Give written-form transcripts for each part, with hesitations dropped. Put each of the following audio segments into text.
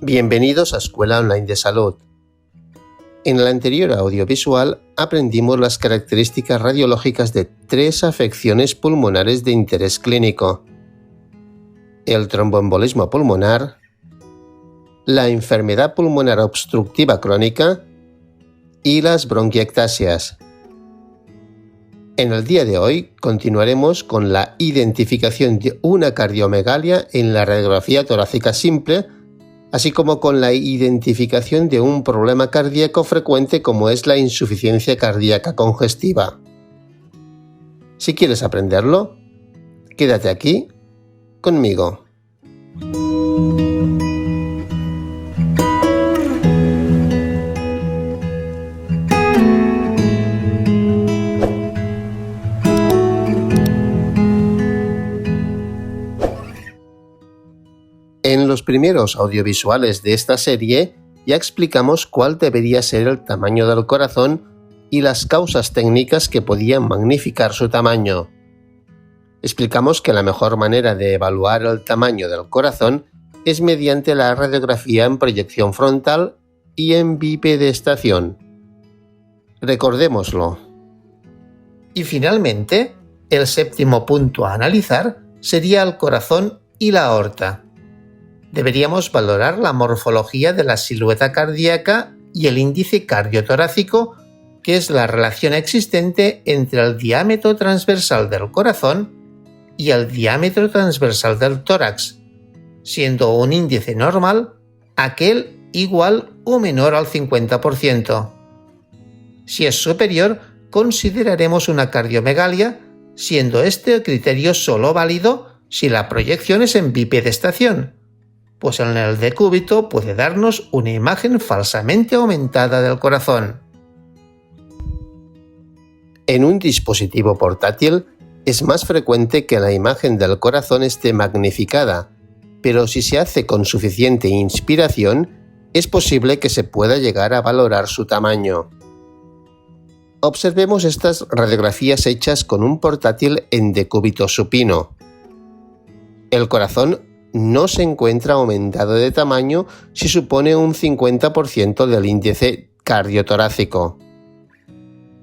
Bienvenidos a Escuela Online de Salud. En el anterior audiovisual aprendimos las características radiológicas de 3 afecciones pulmonares de interés clínico: el tromboembolismo pulmonar, la enfermedad pulmonar obstructiva crónica y las bronquiectasias. En el día de hoy continuaremos con la identificación de una cardiomegalia en la radiografía torácica simple, así como con la identificación de un problema cardíaco frecuente como es la insuficiencia cardíaca congestiva. Si quieres aprenderlo, quédate aquí conmigo. En los primeros audiovisuales de esta serie ya explicamos cuál debería ser el tamaño del corazón y las causas técnicas que podían magnificar su tamaño. Explicamos que la mejor manera de evaluar el tamaño del corazón es mediante la radiografía en proyección frontal y en bipedestación. Recordémoslo. Y finalmente, el séptimo punto a analizar sería el corazón y la aorta. Deberíamos valorar la morfología de la silueta cardíaca y el índice cardiotorácico, que es la relación existente entre el diámetro transversal del corazón y el diámetro transversal del tórax, siendo un índice normal aquel igual o menor al 50%. Si es superior, consideraremos una cardiomegalia, siendo este el criterio solo válido si la proyección es en bipedestación, pues en el decúbito puede darnos una imagen falsamente aumentada del corazón. En un dispositivo portátil es más frecuente que la imagen del corazón esté magnificada, pero si se hace con suficiente inspiración, es posible que se pueda llegar a valorar su tamaño. Observemos estas radiografías hechas con un portátil en decúbito supino. El corazón no se encuentra aumentado de tamaño si supone un 50% del índice cardiotorácico.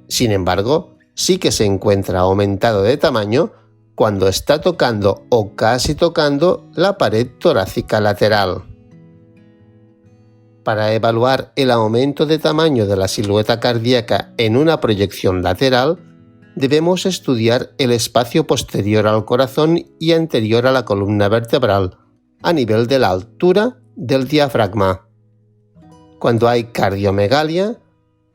Sin embargo, sí que se encuentra aumentado de tamaño cuando está tocando o casi tocando la pared torácica lateral. Para evaluar el aumento de tamaño de la silueta cardíaca en una proyección lateral, debemos estudiar el espacio posterior al corazón y anterior a la columna vertebral, a nivel de la altura del diafragma. Cuando hay cardiomegalia,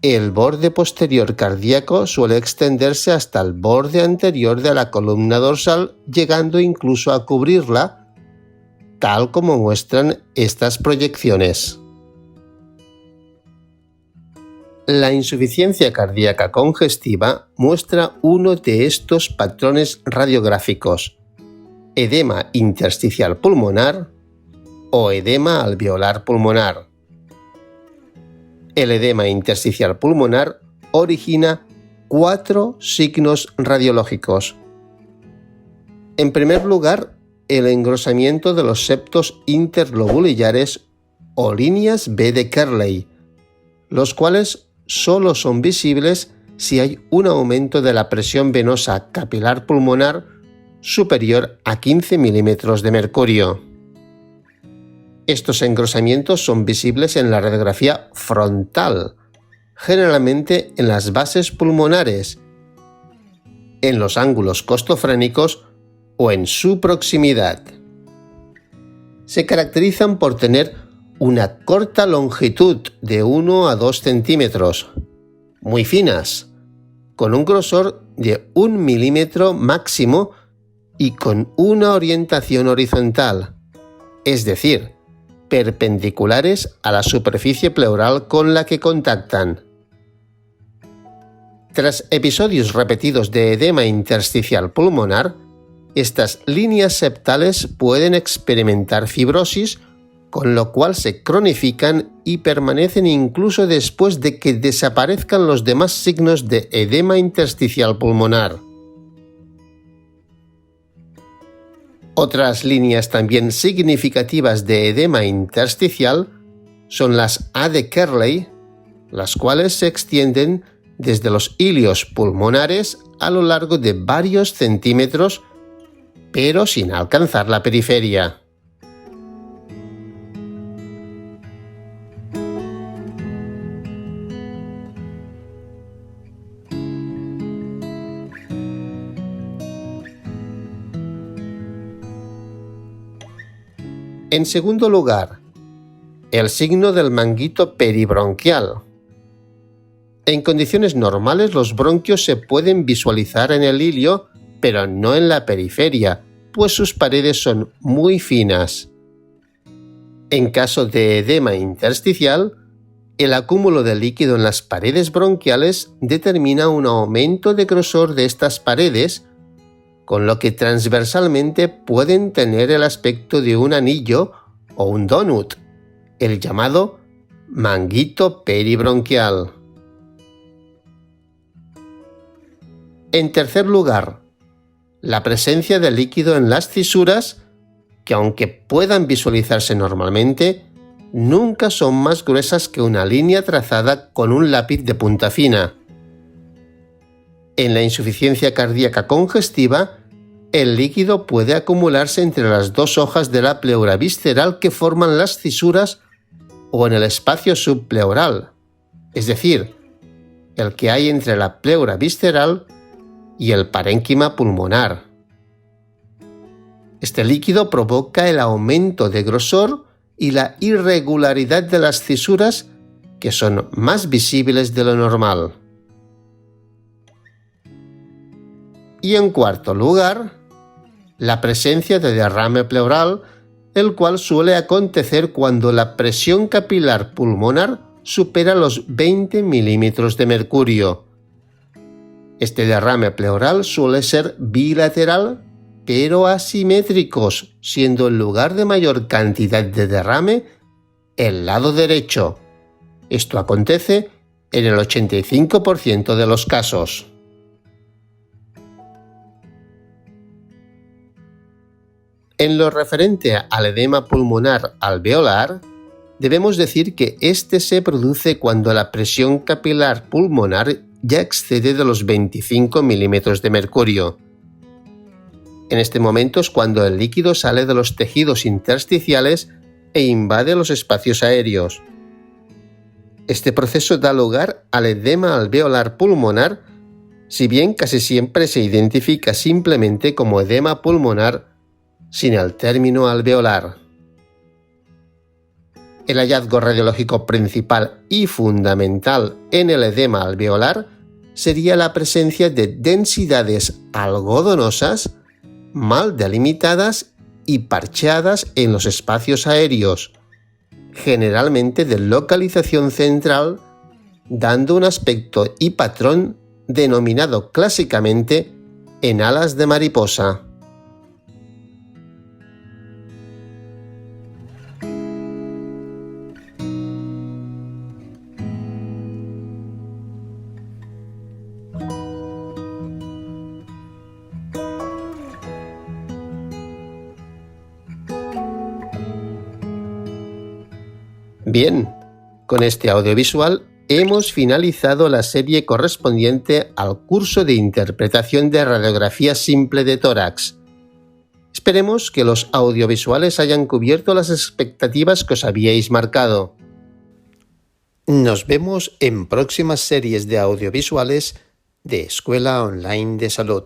el borde posterior cardíaco suele extenderse hasta el borde anterior de la columna dorsal, llegando incluso a cubrirla, tal como muestran estas proyecciones. La insuficiencia cardíaca congestiva muestra uno de estos patrones radiográficos: edema intersticial pulmonar o edema alveolar pulmonar. El edema intersticial pulmonar origina 4 signos radiológicos. En primer lugar, el engrosamiento de los septos interlobulillares o líneas B de Kerley, los cuales solo son visibles si hay un aumento de la presión venosa capilar pulmonar superior a 15 milímetros de mercurio. Estos engrosamientos son visibles en la radiografía frontal, generalmente en las bases pulmonares, en los ángulos costofrénicos o en su proximidad. Se caracterizan por tener una corta longitud de 1 a 2 centímetros, muy finas, con un grosor de 1 milímetro máximo y con una orientación horizontal, es decir, perpendiculares a la superficie pleural con la que contactan. Tras episodios repetidos de edema intersticial pulmonar, estas líneas septales pueden experimentar fibrosis, con lo cual se cronifican y permanecen incluso después de que desaparezcan los demás signos de edema intersticial pulmonar. Otras líneas también significativas de edema intersticial son las A de Kerley, las cuales se extienden desde los ilios pulmonares a lo largo de varios centímetros, pero sin alcanzar la periferia. En segundo lugar, el signo del manguito peribronquial. En condiciones normales los bronquios se pueden visualizar en el ilio, pero no en la periferia, pues sus paredes son muy finas. En caso de edema intersticial, el acúmulo de líquido en las paredes bronquiales determina un aumento de grosor de estas paredes, con lo que transversalmente pueden tener el aspecto de un anillo o un donut, el llamado manguito peribronquial. En tercer lugar, la presencia de líquido en las cisuras, que aunque puedan visualizarse normalmente, nunca son más gruesas que una línea trazada con un lápiz de punta fina. En la insuficiencia cardíaca congestiva, el líquido puede acumularse entre las dos hojas de la pleura visceral que forman las cisuras o en el espacio subpleural, es decir, el que hay entre la pleura visceral y el parénquima pulmonar. Este líquido provoca el aumento de grosor y la irregularidad de las cisuras, que son más visibles de lo normal. Y en cuarto lugar, la presencia de derrame pleural, el cual suele acontecer cuando la presión capilar pulmonar supera los 20 milímetros de mercurio. Este derrame pleural suele ser bilateral, pero asimétricos, siendo el lugar de mayor cantidad de derrame el lado derecho. Esto acontece en el 85% de los casos. En lo referente al edema pulmonar alveolar, debemos decir que este se produce cuando la presión capilar pulmonar ya excede de los 25 milímetros de mercurio. En este momento es cuando el líquido sale de los tejidos intersticiales e invade los espacios aéreos. Este proceso da lugar al edema alveolar pulmonar, si bien casi siempre se identifica simplemente como edema pulmonar sin el término alveolar. El hallazgo radiológico principal y fundamental en el edema alveolar sería la presencia de densidades algodonosas, mal delimitadas y parcheadas en los espacios aéreos, generalmente de localización central, dando un aspecto y patrón denominado clásicamente en alas de mariposa. Bien, con este audiovisual hemos finalizado la serie correspondiente al curso de interpretación de radiografía simple de tórax. Esperemos que los audiovisuales hayan cubierto las expectativas que os habíais marcado. Nos vemos en próximas series de audiovisuales de Escuela Online de Salud.